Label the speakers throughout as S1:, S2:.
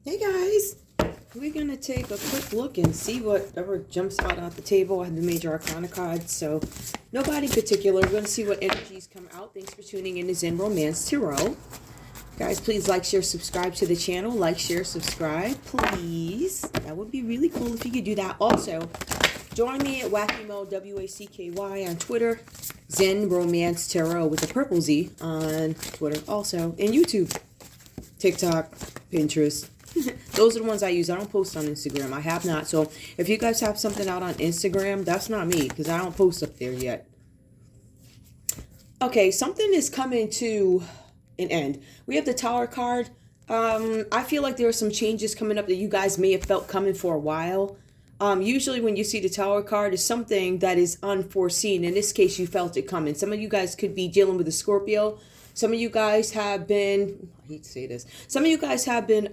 S1: Hey guys, we're gonna take a quick look and see whatever jumps out the table. I have the major arcana cards, so nobody in particular. We're gonna see what energies come out. Thanks for tuning in to Zen Romance Tarot. Guys, please like, share, subscribe to the channel. Like, share, subscribe, please. That would be really cool if you could do that. Also, join me at Wackymo, W-A-C-K-Y on Twitter. Zen Romance Tarot with a purple Z on Twitter also. And YouTube, TikTok, Pinterest. Those are the ones I use. I don't post on Instagram. I have not. So if you guys have something out on Instagram, that's not me because I don't post up there yet. Okay, something is coming to an end. We have the Tower card. I feel like there are some changes coming up that you guys may have felt coming for a while. Usually when you see the Tower card, it's something that is unforeseen. In this case, you felt it coming. Some of you guys could be dealing with a Scorpio. Some of you guys have been, I hate to say this, some of you guys have been,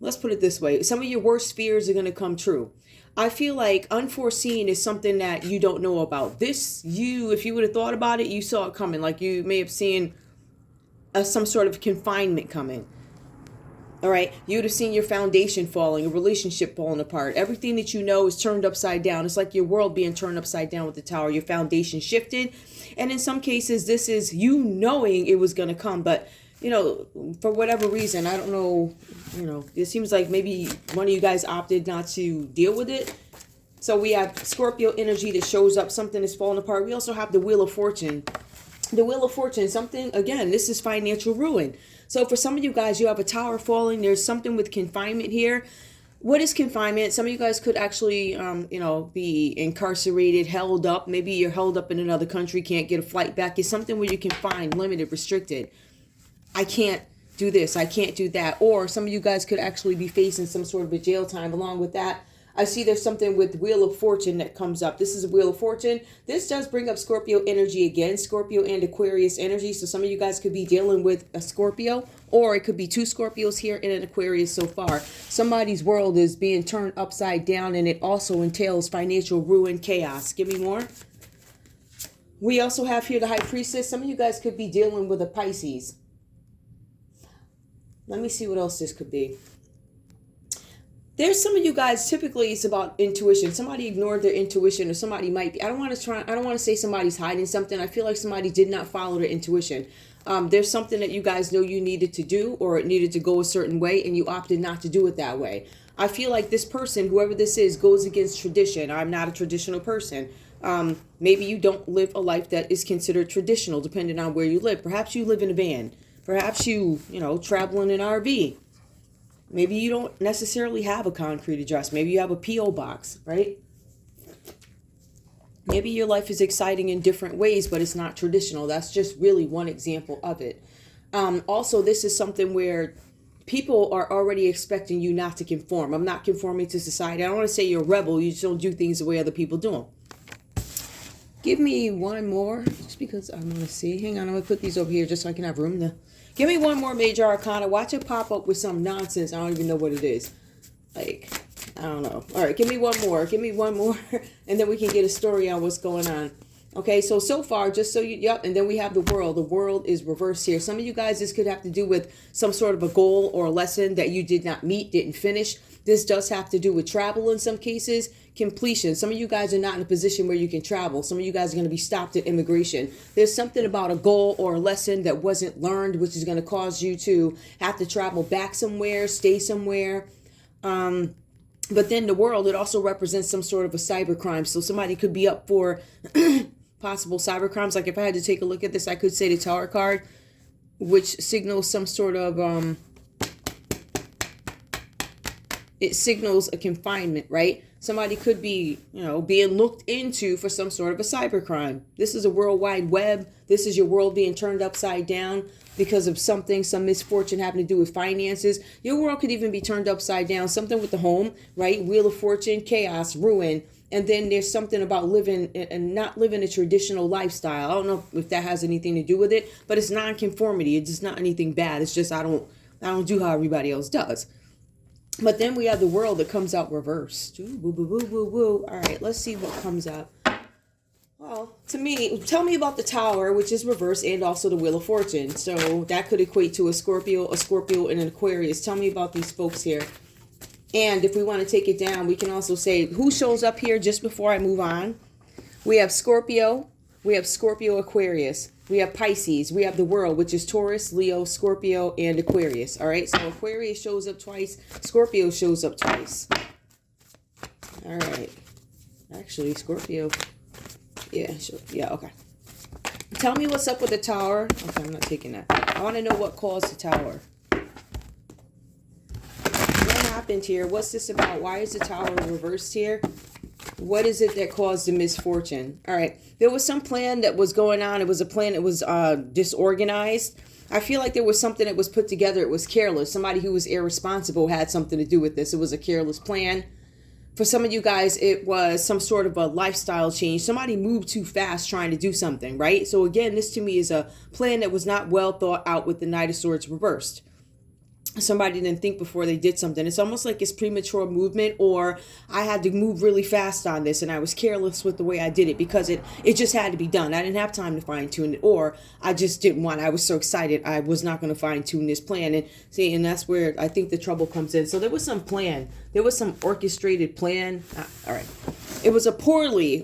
S1: let's put it this way, some of your worst fears are going to come true. I feel like unforeseen is something that you don't know about. This, if you would have thought about it, you saw it coming. Like you may have seen some sort of confinement coming. All right, you would have seen your foundation falling, a relationship falling apart. Everything that you know is turned upside down. It's like your world being turned upside down with the Tower. Your foundation shifted. And in some cases, this is you knowing it was going to come. But, you know, for whatever reason, I don't know, you know, it seems like maybe one of you guys opted not to deal with it. So we have Scorpio energy that shows up. Something is falling apart. We also have the Wheel of Fortune. The Wheel of Fortune, something, again, this is financial ruin. So for some of you guys, you have a tower falling. There's something with confinement here. What is confinement? Some of you guys could actually, you know, be incarcerated, held up. Maybe you're held up in another country, can't get a flight back. It's something where you can find limited, restricted. I can't do this. I can't do that. Or some of you guys could actually be facing some sort of a jail time. Along with that, I see there's something with Wheel of Fortune that comes up. This is a Wheel of Fortune. This does bring up Scorpio energy again, Scorpio and Aquarius energy. So some of you guys could be dealing with a Scorpio, or it could be two Scorpios here and an Aquarius so far. Somebody's world is being turned upside down, and it also entails financial ruin, chaos. Give me more. We also have here the High Priestess. Some of you guys could be dealing with a Pisces. Let me see what else this could be. There's some of you guys, typically it's about intuition. Somebody ignored their intuition, or somebody might be, I don't want to say somebody's hiding something. I feel like somebody did not follow their intuition. There's something that you guys know you needed to do, or it needed to go a certain way, and you opted not to do it that way. I feel like this person, whoever this is, goes against tradition. I'm not a traditional person. Maybe you don't live a life that is considered traditional, depending on where you live. Perhaps you live in a van. Perhaps you travel in an RV. Maybe you don't necessarily have a concrete address. Maybe you have a P.O. box, right? Maybe your life is exciting in different ways, but it's not traditional. That's just really one example of it. Also, this is something where people are already expecting you not to conform. I'm not conforming to society. I don't want to say you're a rebel. You just don't do things the way other people do them. Give me one more, just because I want to see. Hang on, I'm going to put these over here just so I can have room to... Give me one more major arcana. Watch it pop up with some nonsense. I don't even know what it is. Like, I don't know. All right, give me one more. Give me one more. And then we can get a story on what's going on. Okay, so far, just so you... Yep, and then we have the world. The world is reversed here. Some of you guys, this could have to do with some sort of a goal or a lesson that you did not meet, didn't finish. This does have to do with travel in some cases. Completion. Some of you guys are not in a position where you can travel. Some of you guys are going to be stopped at immigration. There's something about a goal or a lesson that wasn't learned, which is going to cause you to have to travel back somewhere, stay somewhere. But then the world, it also represents some sort of a cybercrime. So somebody could be up for possible cyber crimes. Like if I had to take a look at this, I could say the Tower card, which signals some sort of... it signals a confinement, right? Somebody could be, being looked into for some sort of a cybercrime. This is a worldwide web. This is your world being turned upside down because of something, some misfortune having to do with finances. Your world could even be turned upside down. Something with the home, right? Wheel of Fortune, chaos, ruin. And then there's something about living and not living a traditional lifestyle. I don't know if that has anything to do with it, but it's non-conformity. It's just not anything bad. It's just I don't do how everybody else does. But then we have the world that comes out reversed. Ooh, woo, woo, woo, woo, woo. All right, let's see what comes up. Well, to me, tell me about the Tower, which is reverse, and also the Wheel of Fortune. So that could equate to a Scorpio, and an Aquarius. Tell me about these folks here. And if we want to take it down, we can also say who shows up here just before I move on. We have Scorpio. We have Scorpio, Aquarius. We have Pisces. We have the World, which is Taurus, Leo, Scorpio, and Aquarius. All right, so Aquarius shows up twice. Scorpio shows up twice. All right. Actually, Scorpio. Yeah, sure. Yeah, okay. Tell me what's up with the Tower. Okay, I'm not taking that. I want to know what caused the Tower. What happened here? What's this about? Why is the Tower reversed here? What is it that caused the misfortune? All right. There was some plan that was going on. It was a plan that was disorganized. I feel like there was something that was put together. It was careless. Somebody who was irresponsible had something to do with this. It was a careless plan. For some of you guys, it was some sort of a lifestyle change. Somebody moved too fast trying to do something, right? So again, this to me is a plan that was not well thought out with the Knight of Swords reversed. Somebody didn't think before they did something. It's almost like it's premature movement, or I had to move really fast on this and I was careless with the way I did it because it just had to be done. I didn't have time to fine tune it, or I just didn't want. I was so excited I was not going to fine tune this plan. And see, and that's where I think the trouble comes in. So there was some plan. There was some orchestrated plan. All right. It was a poor idea.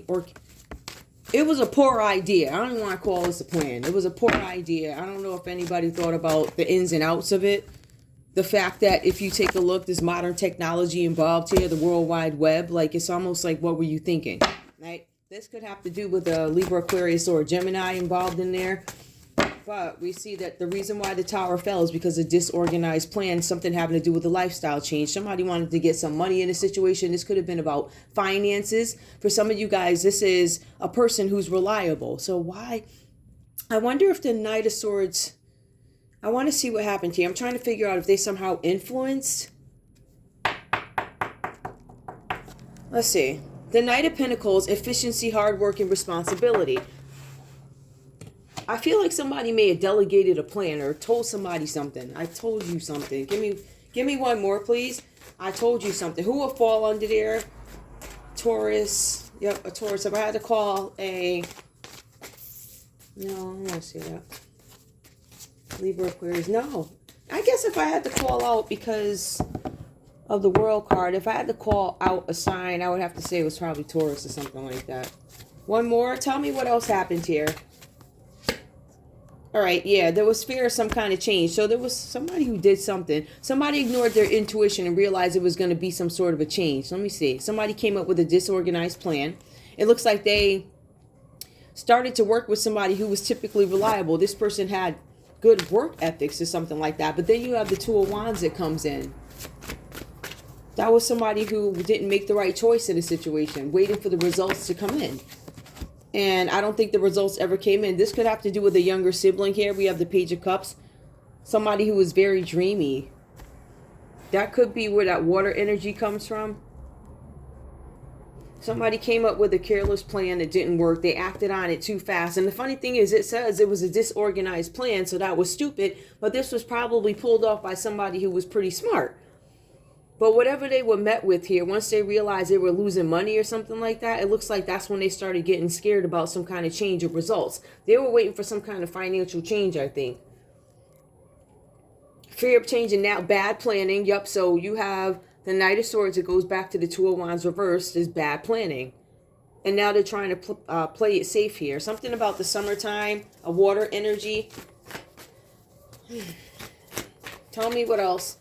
S1: I don't even want to call this a plan. It was a poor idea. I don't know if anybody thought about the ins and outs of it. The fact that if you take a look, there's modern technology involved here, the World Wide Web, like it's almost like, what were you thinking, right? This could have to do with a Libra, Aquarius, or a Gemini involved in there. But we see that the reason why the Tower fell is because of disorganized plan, something having to do with a lifestyle change. Somebody wanted to get some money in a situation. This could have been about finances. For some of you guys, this is a person who's reliable. So why? I wonder if the Knight of Swords... I want to see what happened here. I'm trying to figure out if they somehow influenced. Let's see. The Knight of Pentacles, efficiency, hard work, and responsibility. I feel like somebody may have delegated a plan or told somebody something. I told you something. Give me one more, please. I told you something. Who will fall under there? Taurus. Yep, a Taurus. If I had to call a... No, I don't want to say that. Libra, Aquarius. No. I guess if I had to call out because of the World card, if I had to call out a sign, I would have to say it was probably Taurus or something like that. One more. Tell me what else happened here. All right. Yeah, there was fear of some kind of change. So there was somebody who did something. Somebody ignored their intuition and realized it was going to be some sort of a change. Let me see. Somebody came up with a disorganized plan. It looks like they started to work with somebody who was typically reliable. This person had good work ethics or something like that. But then you have the Two of Wands that comes in. That was somebody who didn't make the right choice in a situation, waiting for the results to come in. And I don't think the results ever came in. This could have to do with a younger sibling here. We have the Page of Cups. Somebody who was very dreamy. That could be where that water energy comes from. Somebody came up with a careless plan that didn't work. They acted on it too fast. And the funny thing is, it says it was a disorganized plan, so that was stupid. But this was probably pulled off by somebody who was pretty smart. But whatever they were met with here, once they realized they were losing money or something like that, it looks like that's when they started getting scared about some kind of change of results. They were waiting for some kind of financial change, I think. Fear of change and now bad planning. Yup, so you have the Knight of Swords. It goes back to the Two of Wands reversed is bad planning. And now they're trying to play it safe here. Something about the summertime, a water energy. Tell me what else.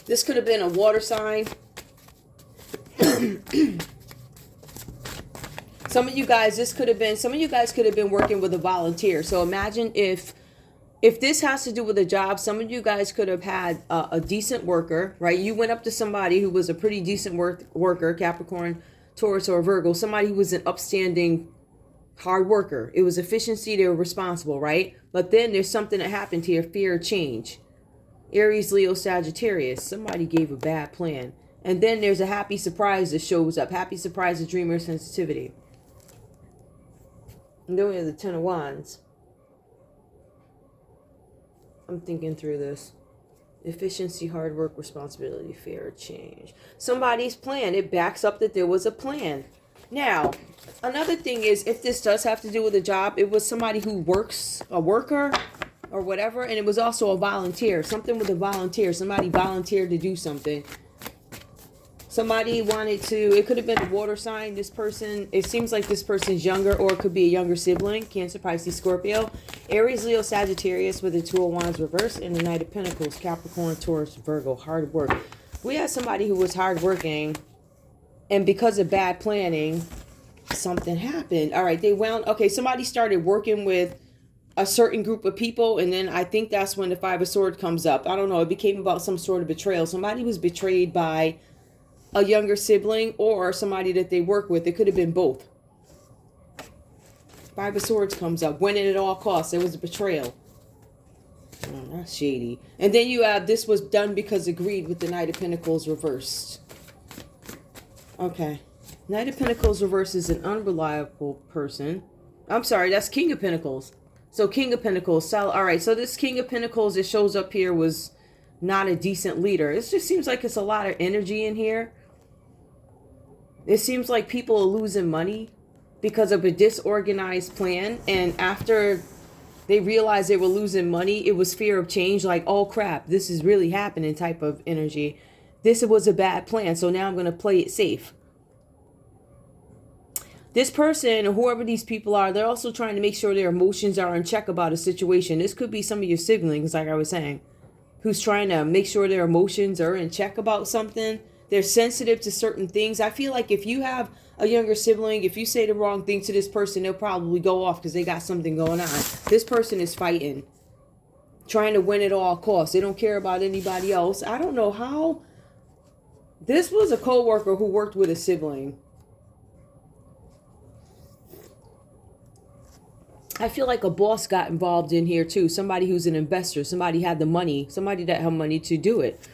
S1: This could have been a water sign. Some of you guys could have been working with a volunteer. So imagine if this has to do with a job, some of you guys could have had a decent worker, right? You went up to somebody who was a pretty decent worker, Capricorn, Taurus, or Virgo, somebody who was an upstanding hard worker. It was efficiency. They were responsible, right? But then there's something that happened here, fear of change. Aries, Leo, Sagittarius. Somebody gave a bad plan. And then there's a happy surprise that shows up. Happy surprise of dreamer sensitivity. And then we have the Ten of Wands. I'm thinking through this. Efficiency, hard work, responsibility, fear, change. Somebody's plan. It backs up that there was a plan. Now, another thing is, if this does have to do with a job, it was somebody who works, a worker or whatever, and it was also a volunteer. Something with a volunteer. Somebody volunteered to do something. Somebody wanted to, it could have been a water sign. This person, it seems like this person's younger, or it could be a younger sibling. Cancer, Pisces, Scorpio. Aries, Leo, Sagittarius with the Two of Wands reversed, and the Knight of Pentacles, Capricorn, Taurus, Virgo. Hard work. We had somebody who was hardworking, and because of bad planning, something happened. All right, okay, somebody started working with a certain group of people, and then I think that's when the Five of Swords comes up. I don't know, it became about some sort of betrayal. Somebody was betrayed by a younger sibling or somebody that they work with. It could have been both. Five of Swords comes up. Winning at all costs. It was a betrayal. Oh, that's shady. And then you have, this was done because of greed with the Knight of Pentacles reversed. Okay. Knight of Pentacles reversed is an unreliable person. I'm sorry, that's King of Pentacles. So King of Pentacles. All right, so this King of Pentacles that shows up here was not a decent leader. It just seems like it's a lot of energy in here. It seems like people are losing money because of a disorganized plan. And after they realized they were losing money, it was fear of change. Like, oh crap, this is really happening type of energy. This was a bad plan, so now I'm going to play it safe. This person, or whoever these people are, they're also trying to make sure their emotions are in check about a situation. This could be some of your siblings, like I was saying, who's trying to make sure their emotions are in check about something. They're sensitive to certain things. I feel like if you have a younger sibling, if you say the wrong thing to this person, they'll probably go off because they got something going on. This person is fighting, trying to win at all costs. They don't care about anybody else. I don't know how. This was a co-worker who worked with a sibling. I feel like a boss got involved in here too. Somebody who's an investor. Somebody had the money. Somebody that had money to do it.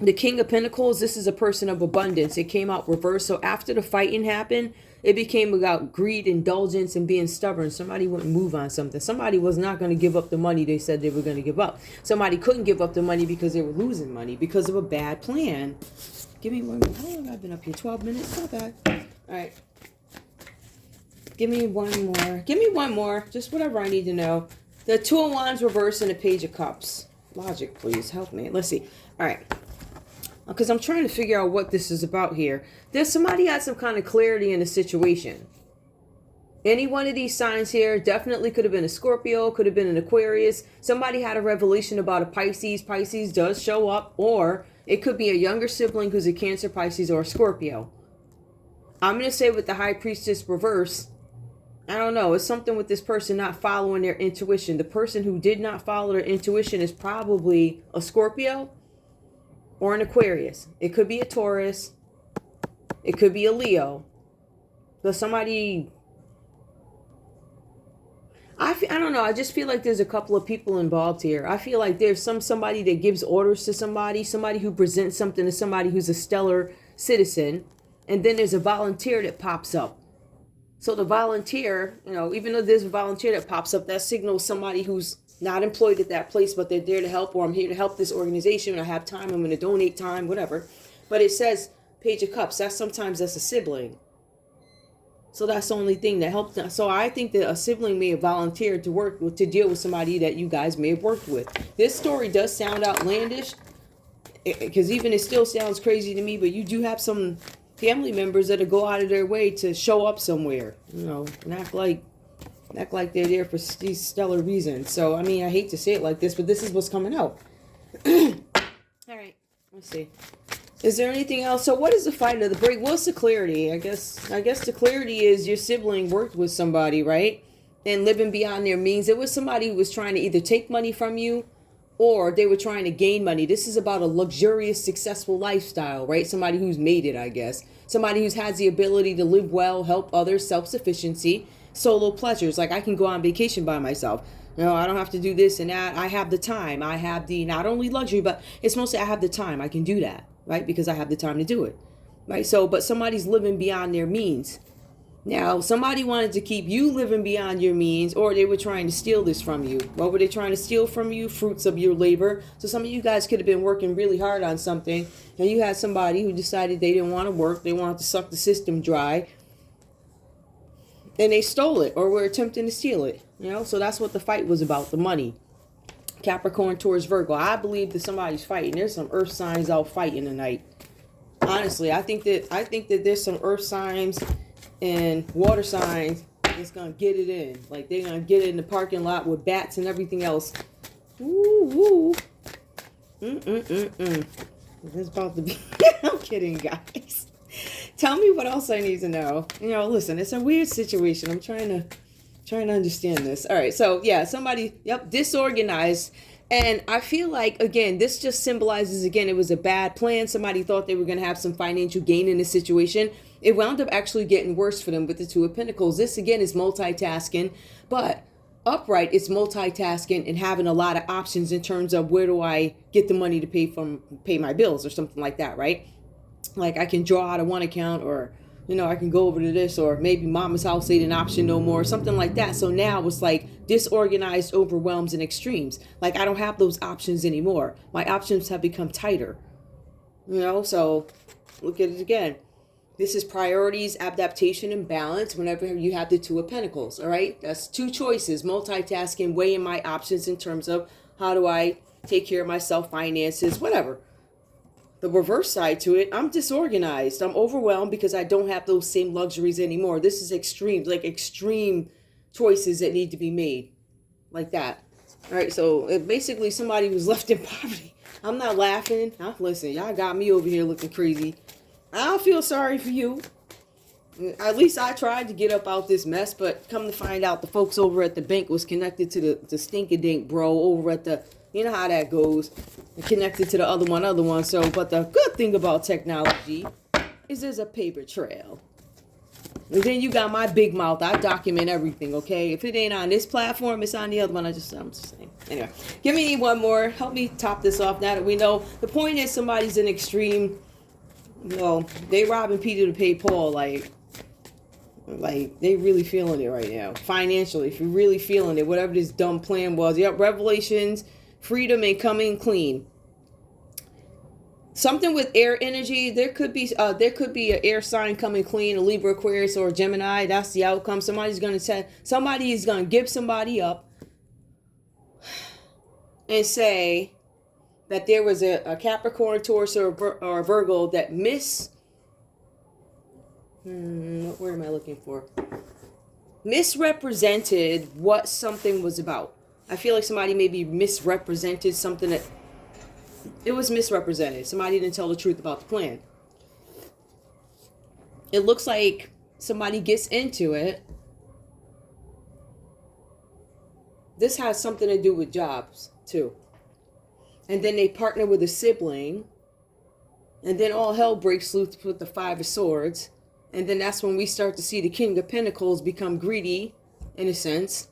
S1: The King of Pentacles, this is a person of abundance. It came out reversed. So after the fighting happened, it became about greed, indulgence, and being stubborn. Somebody wouldn't move on something. Somebody was not going to give up the money they said they were going to give up. Somebody couldn't give up the money because they were losing money because of a bad plan. Give me one more. How long have I been up here? 12 minutes? Not bad. All right. Give me one more. Give me one more. Just whatever I need to know. The Two of Wands reversed and the Page of Cups. Logic, please. Help me. Let's see. All right. Because I'm trying to figure out what this is about here. There's somebody had some kind of clarity in the situation. Any one of these signs here definitely could have been a Scorpio, could have been an Aquarius. Somebody had a revelation about a Pisces. Pisces does show up. Or it could be a younger sibling who's a Cancer, Pisces, or a Scorpio. I'm going to say with the High Priestess reverse, I don't know. It's something with this person not following their intuition. The person who did not follow their intuition is probably a Scorpio or an Aquarius. It could be a Taurus. It could be a Leo. But somebody... I don't know. I just feel like there's a couple of people involved here. I feel like there's somebody that gives orders to somebody who presents something to somebody who's a stellar citizen. And then there's a volunteer that pops up. So the volunteer, you know, even though there's a volunteer that pops up, that signals somebody who's not employed at that place, but they're there to help, or I'm here to help this organization. I have time. I'm going to donate time, whatever. But it says Page of Cups. Sometimes that's a sibling. So that's the only thing that helped them. So I think that a sibling may have volunteered to deal with somebody that you guys may have worked with. This story does sound outlandish, because even it still sounds crazy to me, but you do have some family members that go out of their way to show up somewhere, you know, and act like they're there for these stellar reasons. So, I mean, I hate to say it like this, but this is what's coming out. All right, let's see. Is there anything else? So what is the fight of the break? What's the clarity? I guess the clarity is your sibling worked with somebody, right? And living beyond their means. It was somebody who was trying to either take money from you, or they were trying to gain money. This is about a luxurious, successful lifestyle, right? Somebody who's made it, I guess. Somebody who has the ability to live well, help others, self-sufficiency, solo pleasures. Like, I can go on vacation by myself. You know, I don't have to do this and that. I have the time. I have the, not only luxury, but it's mostly I have the time. I can do that, right? Because I have the time to do it, right? So, but somebody's living beyond their means. Now, somebody wanted to keep you living beyond your means, or they were trying to steal this from you. What were they trying to steal from you? Fruits of your labor. So some of you guys could have been working really hard on something, and you had somebody who decided they didn't want to work. They wanted to suck the system dry, and they stole it or were attempting to steal it. You know, so that's what the fight was about, the money. Capricorn towards Virgo. I believe that somebody's fighting. There's some earth signs out fighting tonight. Honestly, I think that there's some earth signs and water signs that's gonna get it in. Like, they're gonna get it in the parking lot with bats and everything else. Woo woo. It's about to be. I'm kidding, guys. Tell me what else I need to know. You know, listen, it's a weird situation. I'm trying to understand this. All right, so yeah, somebody, disorganized. And I feel like, again, this just symbolizes, again, it was a bad plan. Somebody thought they were going to have some financial gain in this situation. It wound up actually getting worse for them with the Two of Pentacles. This, again, is multitasking. But upright, it's multitasking and having a lot of options in terms of where do I get the money to pay my bills or something like that, right? Like, I can draw out of one account, or, you know, I can go over to this, or maybe mama's house ain't an option no more, something like that. So now it's like disorganized, overwhelms, and extremes. Like, I don't have those options anymore. My options have become tighter. You know, so look at it again. This is priorities, adaptation, and balance whenever you have the Two of Pentacles, all right? That's two choices, multitasking, weighing my options in terms of how do I take care of myself, finances, whatever. The reverse side to it, I'm disorganized. I'm overwhelmed because I don't have those same luxuries anymore. This is extreme, like extreme choices that need to be made. Like that. All right, so basically somebody was left in poverty. I'm not laughing. Listen, y'all got me over here looking crazy. I don't feel sorry for you. At least I tried to get up out this mess, but come to find out the folks over at the bank was connected to the stinky-dink bro over at the, you know how that goes, connected to the other one. So, but the good thing about technology is there's a paper trail. And then you got my big mouth. I document everything, okay? If it ain't on this platform, it's on the other one. I'm just saying. Anyway, give me one more. Help me top this off now that we know. The point is somebody's in extreme, well, they robbing Peter to pay Paul, like they really feeling it right now. Financially, if you're really feeling it, whatever this dumb plan was. Yep, revelations, freedom, and coming clean. Something with air energy. There could be an air sign coming clean, a Libra, Aquarius, or a Gemini. That's the outcome. Somebody is going to give somebody up and say that there was a Capricorn, Taurus, or a Virgo that what am I looking for? Misrepresented what something was about. I feel like somebody maybe misrepresented something that it was misrepresented. Somebody didn't tell the truth about the plan. It looks like somebody gets into it. This has something to do with jobs too. And then they partner with a sibling. And then all hell breaks loose with the Five of Swords. And then that's when we start to see the King of Pentacles become greedy, in a sense.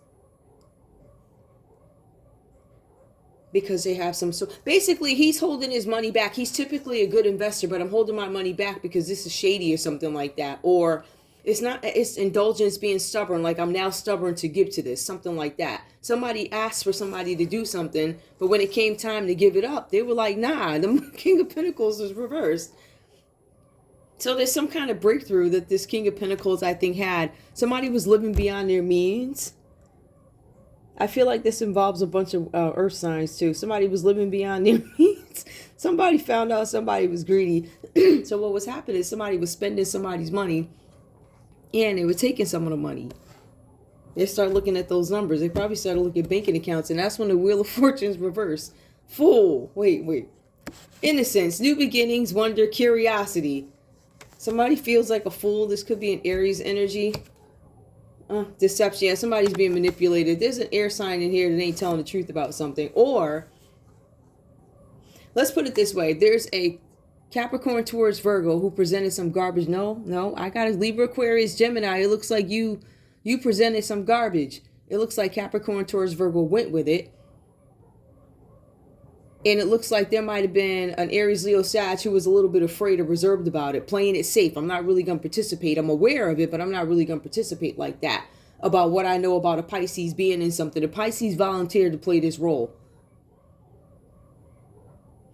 S1: Because they have some... So basically, he's holding his money back. He's typically a good investor, but I'm holding my money back because this is shady or something like that. Or it's not... It's indulgence being stubborn. Like, I'm now stubborn to give to this. Something like that. Somebody asked for somebody to do something, but when it came time to give it up, they were like, nah, the King of Pentacles was reversed. So there's some kind of breakthrough that this King of Pentacles, I think, had. Somebody was living beyond their means. I feel like this involves a bunch of earth signs, too. Somebody was living beyond their means. Somebody found out somebody was greedy. So what was happening is somebody was spending somebody's money, and they were taking some of the money. They start looking at those numbers. They probably started looking at banking accounts, and that's when the Wheel of Fortune's reversed. Fool. Wait. Innocence, new beginnings, wonder, curiosity. Somebody feels like a fool. This could be an Aries energy. Deception. Yeah, somebody's being manipulated. There's an air sign in here that ain't telling the truth about something. Or, let's put it this way. There's a Capricorn, Taurus, Virgo who presented some garbage. No. I got a Libra, Aquarius, Gemini. It looks like you presented some garbage. It looks like Capricorn, Taurus, Virgo went with it. And it looks like there might have been an Aries, Leo, Sag who was a little bit afraid or reserved about it, playing it safe. I'm not really going to participate. I'm aware of it, but I'm not really going to participate like that about what I know about a Pisces being in something. The Pisces volunteered to play this role.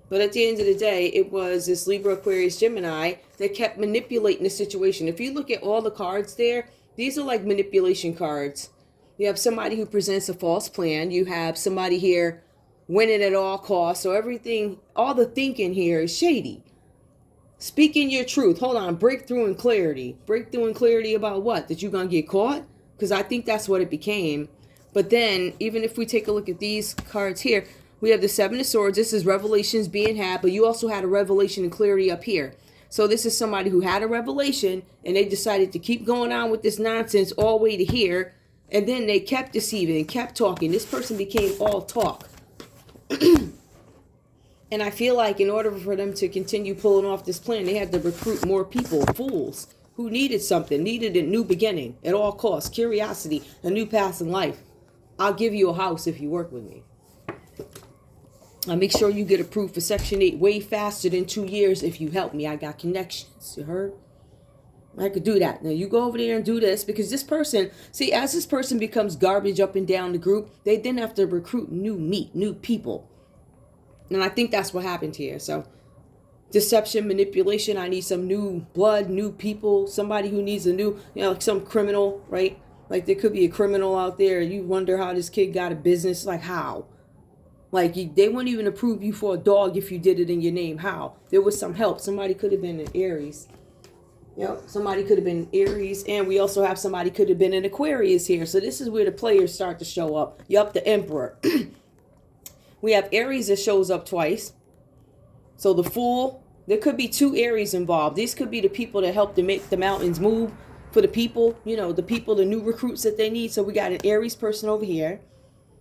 S1: But at the end of the day, it was this Libra, Aquarius, Gemini that kept manipulating the situation. If you look at all the cards there, these are like manipulation cards. You have somebody who presents a false plan. You have somebody here winning at all costs. So everything, all the thinking here is shady. Speaking your truth. Hold on. Breakthrough and clarity. Breakthrough and clarity about what? That you're going to get caught? Because I think that's what it became. But then, even if we take a look at these cards here, we have the Seven of Swords. This is revelations being had, but you also had a revelation and clarity up here. So this is somebody who had a revelation, and they decided to keep going on with this nonsense all the way to here. And then they kept deceiving and kept talking. This person became all talk. And I feel like in order for them to continue pulling off this plan, they had to recruit more people, fools, who needed something, needed a new beginning at all costs, curiosity, a new path in life. I'll give you a house if you work with me. I'll make sure you get approved for Section 8 way faster than 2 years if you help me. I got connections, you heard? I could do that. Now you go over there and do this, because this person, see, as this person becomes garbage up and down the group, they then have to recruit new meat, new people. And I think that's what happened here. So deception, manipulation. I need some new blood, new people, somebody who needs a new, like some criminal, right? Like there could be a criminal out there. You wonder how this kid got a business. Like how? Like they wouldn't even approve you for a dog if you did it in your name. How? There was some help. Somebody could have been an Aries. Yep, somebody could have been Aries, and we also have somebody could have been an Aquarius here. So this is where the players start to show up. Yup, the Emperor. We have Aries that shows up twice. So the Fool, there could be 2 Aries involved. These could be the people that help to make the mountains move for the people, the people, the new recruits that they need. So we got an Aries person over here,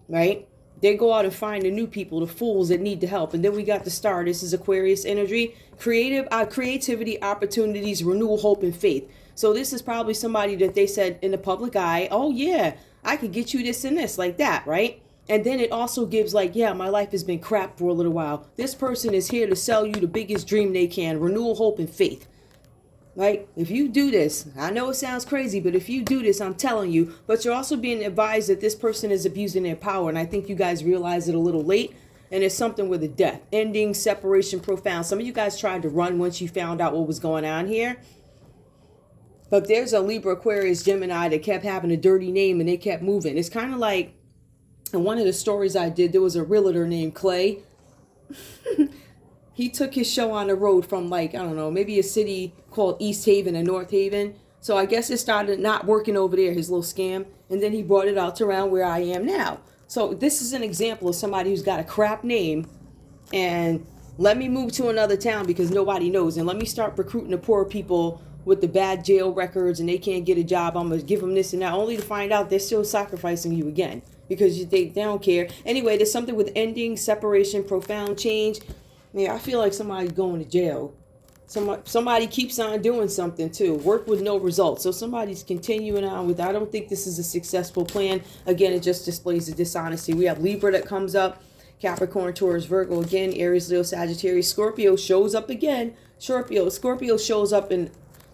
S1: right? They go out and find the new people, the fools that need the help. And then we got the Star. This is Aquarius energy. Creativity, opportunities, renewal, hope, and faith. So this is probably somebody that they said in the public eye, oh yeah, I could get you this and this, like that, right? And then it also gives like, yeah, my life has been crap for a little while. This person is here to sell you the biggest dream they can. Renewal, hope, and faith. Right? If you do this, I know it sounds crazy, but if you do this, I'm telling you, but you're also being advised that this person is abusing their power. And I think you guys realize it a little late. And it's something with a death, ending, separation, profound. Some of you guys tried to run once you found out what was going on here. But there's a Libra, Aquarius, Gemini that kept having a dirty name and they kept moving. It's kind of like in one of the stories I did, there was a realtor named Clay. He took his show on the road from like, I don't know, maybe a city called East Haven and North Haven. So I guess it started not working over there, his little scam. And then he brought it out to around where I am now. So this is an example of somebody who's got a crap name. And let me move to another town because nobody knows. And let me start recruiting the poor people with the bad jail records and they can't get a job. I'm going to give them this and that, only to find out they're still sacrificing you again because they don't care. Anyway, there's something with ending, separation, profound change. Yeah, I feel like somebody's going to jail. Somebody keeps on doing something too. Work with no results. So somebody's continuing on with, I don't think this is a successful plan. Again, it just displays the dishonesty. We have Libra that comes up. Capricorn, Taurus, Virgo again. Aries, Leo, Sagittarius. Scorpio shows up again. Scorpio shows up in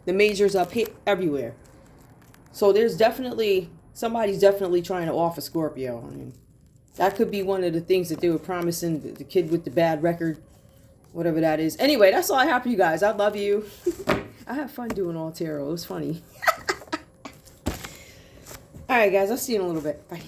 S1: the majors up here, everywhere. So there's definitely, somebody's definitely trying to offer Scorpio. I mean, that could be one of the things that they were promising the kid with the bad record. Whatever that is. Anyway, that's all I have for you guys. I love you. I have fun doing all tarot. It was funny. All right, guys. I'll see you in a little bit. Bye.